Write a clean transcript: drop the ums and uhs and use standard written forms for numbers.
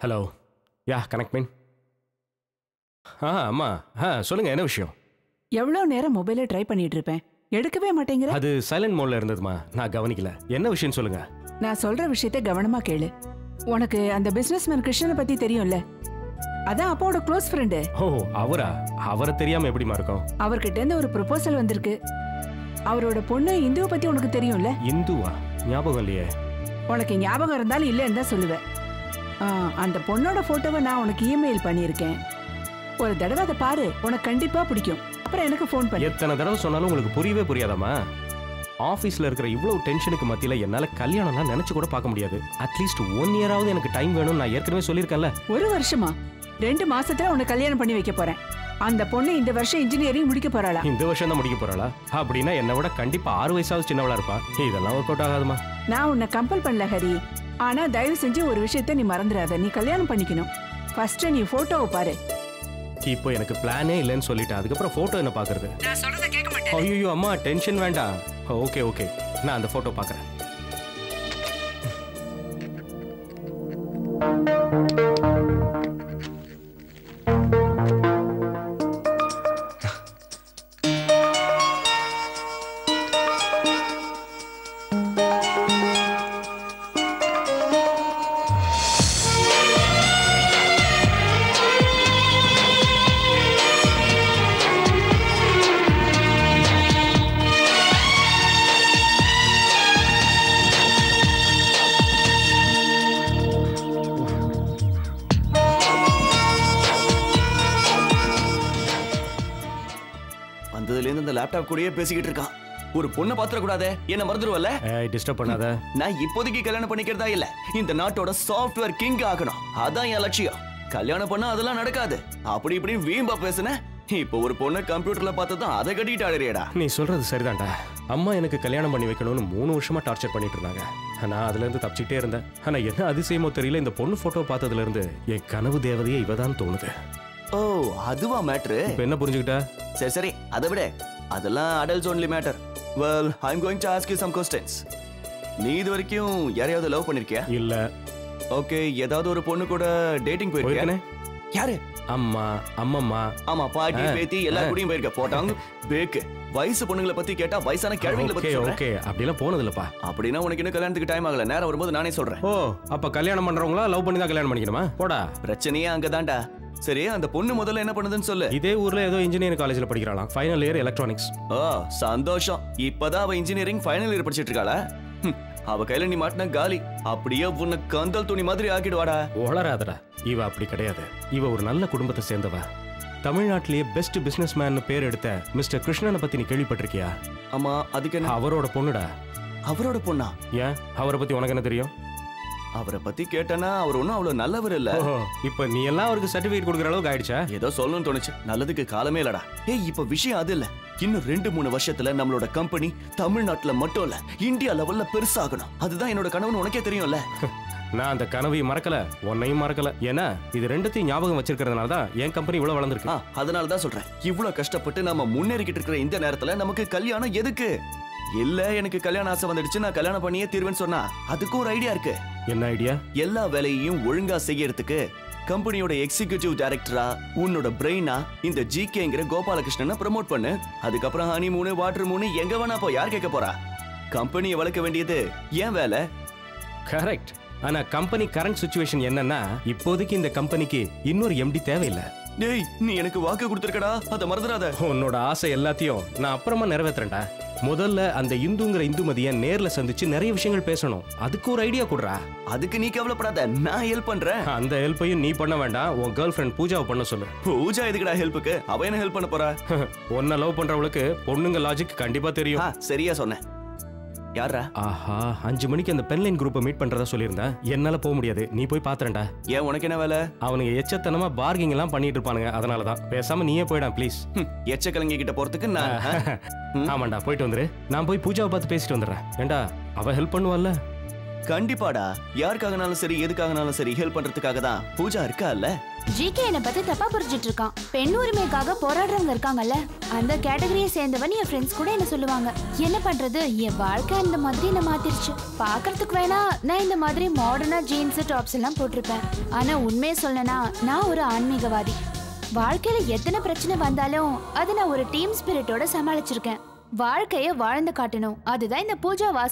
Hello. யா connect மீன். அம்மா சொல்லுங்க, என்ன விஷயம்? எவ்வளோ நேரம் மொபைலை ட்ரை பண்ணிட்டு இருப்பேன், எடுக்கவே மாட்டேங்கிற. அது சைலண்ட் மோட்ல இருந்ததுமா, நான் கவனிக்கல. என்ன விஷயம் சொல்லுங்க. நான் சொல்ற விஷயத்தை கவனமா கேளு. உனக்கு அந்த பிசினஸ்மேன் கிருஷ்ணனை பத்தி தெரியும்ல? அதான் அப்பாவோட க்ளோஸ் ஃப்ரெண்டு. ஓ அவரா? அவரை தெரியாம எப்படிமா இருக்கும்? அவர்கிட்ட இருந்து ஒரு ப்ரொபோசல் வந்திருக்கு. அவரோட பொண்ணு இந்துவை பத்தி உனக்கு தெரியும்ல? இந்துவா? ஞாபகம் இல்லையே. உனக்கு ஞாபகம் இருந்தாலும் இல்லைன்னு தான் சொல்லுவேன். அந்த பொண்ணோட போட்டோவை நான் உனக்கு இமெயில் பண்ணியிருக்கேன். ஒரு தடவை அதை பாரு, உனக்கு கண்டிப்பா பிடிக்கும். அப்புறம் எனக்கு ஃபோன் பண்ணு. எத்தனை தடவை சொன்னாலும் உங்களுக்கு புரியவே புரியாதாமா? ஆஃபீஸில் இருக்கிற இவ்வளவு டென்ஷனுக்கு மத்தியில் என்னால் கல்யாணம்லாம் நினச்சி கூட பார்க்க முடியாது. அட்லீஸ்ட் 1 இயராவது எனக்கு டைம் வேணும்னு நான் ஏற்கனவே சொல்லியிருக்கேன்ல. 1 வருஷமா? 2 மாசத்துல உனக்கு கல்யாணம் பண்ணி வைக்க போறேன். அந்த பொண்ணு இந்த வருஷம் இன்ஜினியரிங் முடிக்க போறாளா? இந்த வருஷம் தான் முடிக்க போறாளா? அப்படின்னா என்னை விட கண்டிப்பா 6 வயசாவது சின்னவளா இருப்பா. இதெல்லாம் ஒர்க் அவுட் ஆகாதுமா. நான் உன்னை கம்பல் பண்ணல ஹரி. ஆனா தயவு செஞ்சு ஒரு விஷயத்த நீ மறந்துடாத. நீ கல்யாணம் பண்ணிக்கணும். ஃபர்ஸ்ட் நீ போட்டோவை பாரு. இப்போ எனக்கு பிளானே இல்லைன்னு சொல்லிட்டேன். அதுக்கப்புறம் போட்டோ என்ன பாக்குறது? நான் சொல்றத கேட்க மாட்டேன். ஐயோ அம்மா, டென்ஷன் வேண்டாம். ஓகே ஓகே, நான் அந்த போட்டோ பாக்குறேன். லேப்டாப் கூடயே பேசிக்கிட்டு இருக்கான். ஒரு பொண்ணை பாத்திர கூடாதே, என்ன மறந்துடுவல்ல? டிஸ்டர்ப் பண்ணாத. நான் இப்போதைக்கு கல்யாணம் பண்ணிக்கிறதா இல்ல, இந்த நாட்டோட சாஃப்ட்வேர் கிங் ஆகணும். அதான் என் லட்சியம். கல்யாணம் பண்ணா அதெல்லாம் நடக்காது. அப்படி இப்படி வீம்பா பேசுன. இப்போ ஒரு பொண்ணை கம்ப்யூட்டர்ல பார்த்ததான் அதை கட்டிட்டு ஆடுறியடா. நீ சொல்றது சரிதான்டா. அம்மா எனக்கு கல்யாணம் பண்ணி வைக்கணும்னு 3 வருஷமா டார்ச்சர் பண்ணிட்டு இருந்தாங்க. நான் அதுல இருந்து தப்பிச்சுட்டே இருந்தேன். ஆனா என்ன அதிசயமோ தெரியல, இந்த பொண்ணு போட்டோ பார்த்ததுல இருந்து என் கனவு தேவதையே இவதான் தோணுது. ஓ அதுவா மேட்டர்? இப்ப என்ன புரிஞ்சுக்கிட்ட? சரி சரி, அதை விட அதெல்லாம் adults only matter. Well I am going to ask you some questions. நீ இது வரைக்கும் யாரையாவது லவ் பண்ணிருக்கியா? இல்ல. ஓகே, ஏதாவது ஒரு பொண்ணு கூட டேட்டிங் போயிருக்கியா? யாரு? அம்மா, அம்மம்மா, ஆமா பாட்டி பேத்தி எல்லாரும் கூடயும் போயிருக்க. போட்டாங்க பேக். வயசு பொண்ணுங்களை பத்தி கேட்டா வயசான கிழவிகளை பத்தி சொல்றேன். ஓகே அப்படி எல்லாம் போனது இல்லப்பா. அப்படினா உனக்கு இன்னும் கல்யாணத்துக்கு டைம் ஆகல. நேரம் வரும்போது நானே சொல்றேன். ஓ அப்ப கல்யாணம் பண்றவங்களா லவ் பண்ணி தான் கல்யாணம் பண்ணிக்கணுமா? போடா. பிரச்சனையே அங்கதான்டா. சரி, அந்த பொண்ணு முதல்ல என்ன பண்ணுதுன்னு சொல்லு. இதே ஊர்ல ஏதோ இன்ஜினியரிங் காலேஜ்ல படிக்கறாளாம். Final year electronics. ஓ சந்தோஷம். இப்பதான் அவ இன்ஜினியரிங் ஃபைனல் இயர் படிச்சிட்டு இருக்காளா? அவ கையில நீ மாட்டின காலி. அப்படியே உன்னை கந்தல் துணி மாதிரி ஆக்கிடுவாடா. ஓளராதடா. இவ அப்படி கிடையாது. இவ ஒரு நல்ல குடும்பத்தை சேர்ந்தவ. தமிழ்நாட்டிலேயே பெஸ்ட் பிசினஸ் மேன் பேர் எடுத்த மிஸ்டர் கிருஷ்ணனை பத்தி நீ கேள்விப்பட்டிருக்கியா? ஆமா, அதுக்கு என்ன? அவரோட பொண்ணுடா. அவரோட பொண்ணா? ஏன் அவரை பத்தி உனக்கு என்ன தெரியும்? அவரை பத்தி கேட்டனா அவர் ஒன்னும் அவ்வளவு நல்லவர் இல்ல. இப்ப நீ எல்லாம் அவருக்கு சர்டிபிகேட் கொடுக்கற அளவுக்கு ஆயிடுச்சா? ஏதோ சொல்லணும்னு தோணுச்சு. நல்லதுக்கு காலமே இல்லடா. ஏய் இப்ப விஷயம் அது இல்ல. இன்னும் 2-3 வருஷத்துல நம்மளோட கம்பெனி தமிழ்நாட்டுல மட்டும் இல்ல, இந்தியா லெவல்ல பெருசாகணும். அதுதான் என்னோட கனவுன்னு உனக்கே தெரியும்ல. நான் அந்த கனவையும் மறக்கல, உன்னையும் மறக்கல. ஏன்னா இது ரெண்டுத்தையும் ஞாபகம் வச்சிருக்கிறதுனால தான் என் கம்பெனி இவ்வளவு வளர்ந்துருக்கு. அதனால தான் சொல்றேன், இவ்வளவு கஷ்டப்பட்டு நம்ம முன்னேறிக்கிட்டு இருக்கிற இந்த நேரத்துல நமக்கு கல்யாணம் எதுக்கு? இல்ல எனக்கு கல்யாண ஆசை வந்துடுச்சு, நான் கல்யாணம் பண்ணியே தீர்வேன்னு சொன்னா அதுக்கு ஒரு ஐடியா இருக்கு. என்ன ஐடியா? எல்லா வேலையையும் ஒழுங்கா செய்யறதுக்கு கம்பெனியோட எக்ஸிகியூட்டிவ் டைரக்டரா உன்னோட பிரெயினா இந்த ஜிகேங்கிற கோபாலகிருஷ்ணனை ப்ரமோட் பண்ணு. அதுக்கப்புறம் ஹனி மூணு வாட்டர் மூணு எங்க வேணா போ, யார் கேட்க போறா? கம்பெனியை வளர்க்க வேண்டியது ஏன் வேலை. கரெக்ட். ஆனா கம்பெனி கரண்ட் சிச்சுவேஷன் என்னன்னா, இப்போதைக்கு இந்த கம்பெனிக்கு இன்னொரு எம்டி தேவையில்லை. டேய் நீ எனக்கு வாக்கு கொடுத்திருக்கடா, அத மறந்துடாத. உன்னோட ஆசை எல்லாத்தையும் நான் அப்புறமா நிறைவேத்துறேன்டா. முதல்ல அந்த இந்துங்கிற இந்துமதியை நேர்ல சந்திச்சு நிறைய விஷயங்கள் பேசணும். அதுக்கு ஒரு ஐடியா கொடுறா. அதுக்கு நீ கவலைப்படாத, நான் ஹெல்ப் பண்றேன். அந்த ஹெல்ப்பையும் நீ பண்ண வேண்டாம், உன் கேர்ள் ஃப்ரெண்ட் பூஜாவை பண்ண சொல்லு. பூஜா எதுக்குடா ஹெல்ப்புக்கு? அவ என்ன ஹெல்ப் பண்ண போறா? உன்னை லவ் பண்றவளுக்கு பொண்ணுங்க லாஜிக் கண்டிப்பா தெரியும். சரியா சொன்ன. யாரா? ஆஹா, 5 மணிக்கு அந்த பென்லைன் குரூப்பை மீட் பண்றதா சொல்லியிருந்தேன். என்னால போக முடியாது, நீ போய் பாத்துறேன்டா. ஏன் உனக்கு என்ன வேலை? அவனுங்க எச்சத்தனமா பார்கிங் எல்லாம் பண்ணிட்டு இருப்பானுங்க, அதனாலதான். பேசாம நீயே போயிடா ப்ளீஸ். எச்ச கலங்கி கிட்ட போறதுக்கு நான் ஆமாண்டா, போயிட்டு வந்துரு. நான் போய் பூஜாவை பார்த்து பேசிட்டு வந்துடுறேன். ஏண்டா அவ ஹெல்ப் பண்ணுவாள்ல? கண்டிப்பாடா, யாருக்காகனாலும் சரி எதுக்காகனாலும் சரி ஹெல்ப் பண்றதுக்காக தான் பூஜா இருக்கா இல்ல. ஜிகே என்ன பத்தி தப்பா புரிஞ்சிட்டு இருக்கான். பெண் உரிமைக்காக போராடுறவங்க இருக்காங்கல்ல, அந்த கேட்டகரியை சேர்ந்தவன் என் ஃப்ரெண்ட்ஸ் கூட என்ன சொல்லுவாங்க. என்ன பண்றது, என் வாழ்க்கை இந்த மாதிரி என்ன மாத்திருச்சு. பாக்குறதுக்கு வேணா நான் இந்த மாதிரி மாடர்னா ஜீன்ஸ் டாப்ஸ் எல்லாம் போட்டிருப்பேன். ஆனா உண்மையை சொல்லனா நான் ஒரு ஆன்மீகவாதி. வாழ்க்கையில எத்தனை பிரச்சனை வந்தாலும் அதை நான் ஒரு டீம் ஸ்பிரிட்டோட சமாளிச்சிருக்கேன். வாழ்க்கைய வாழ்ந்து காட்டணும், அதுதான் இந்த பூஜா வாசி